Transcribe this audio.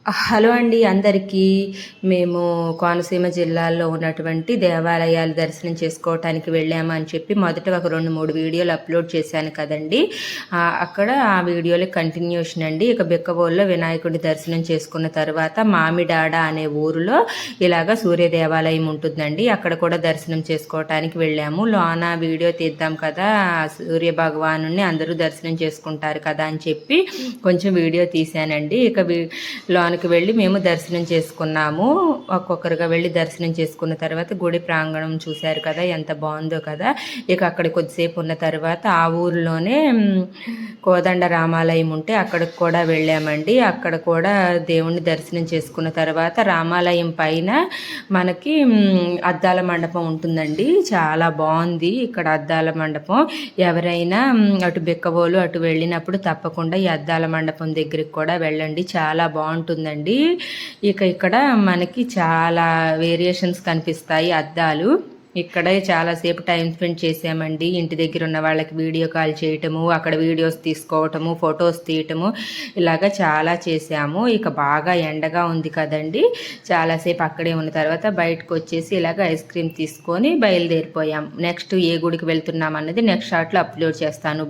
Hello అండి అందరికీ. మేము కోనసీమ జిల్లాలో ఉన్నటువంటి దేవాలయాలు దర్శనం చేసుకోవటానికి వెళ్ళాము అని చెప్పి మొదట ఒక 2-3 వీడియోలు అప్లోడ్ చేశాను కదండి. అక్కడ ఆ వీడియోలు కంటిన్యూషన్ అండి. ఇక బిక్కబోల్లో వినాయకుడి దర్శనం చేసుకున్న తర్వాత మామిడాడ అనే ఊరిలో ఇలాగ సూర్య దేవాలయం ఉంటుందండి. అక్కడ కూడా దర్శనం చేసుకోవటానికి వెళ్ళాము. లోన వీడియో తీద్దాం కదా, సూర్య భగవాను అందరూ దర్శనం చేసుకుంటారు కదా అని చెప్పి కొంచెం వీడియో తీశానండి. ఇక లోన వెళ్ళి మేము దర్శనం చేసుకున్నాము. ఒక్కొక్కరుగా వెళ్ళి దర్శనం చేసుకున్న తర్వాత గుడి ప్రాంగణం చూశారు కదా, ఎంత బాగుందో కదా. ఇక అక్కడ కొద్దిసేపు ఉన్న తర్వాత ఆ ఊరిలోనే కోదండ రామాలయం ఉంటే అక్కడికి కూడా వెళ్ళామండి. అక్కడ కూడా దేవుణ్ణి దర్శనం చేసుకున్న తర్వాత రామాలయం పైన మనకి అద్దాల మండపం ఉంటుందండి. చాలా బాగుంది ఇక్కడ అద్దాల మండపం. ఎవరైనా అటు బిక్కబోలు అటు వెళ్ళినప్పుడు తప్పకుండా ఈ అద్దాల మండపం దగ్గరికి కూడా వెళ్ళండి, చాలా బాగుంటుందండి. ఇక ఇక్కడ మనకి చాలా వేరియేషన్స్ కనిపిస్తాయి అద్దాలు. ఇక్కడే చాలాసేపు టైం స్పెండ్ చేసామండి. ఇంటి దగ్గర ఉన్న వాళ్ళకి వీడియో కాల్ చేయటము, అక్కడ వీడియోస్ తీసుకోవటము, ఫొటోస్ తీయటము, ఇలాగ చాలా చేసాము. ఇక బాగా ఎండగా ఉంది కదండి, చాలాసేపు అక్కడే ఉన్న తర్వాత బయటకు వచ్చేసి ఇలాగ ఐస్ క్రీమ్ తీసుకొని బయలుదేరిపోయాం. నెక్స్ట్ ఏ గుడికి వెళ్తున్నాం అన్నది నెక్స్ట్ షార్ట్లో అప్లోడ్ చేస్తాను.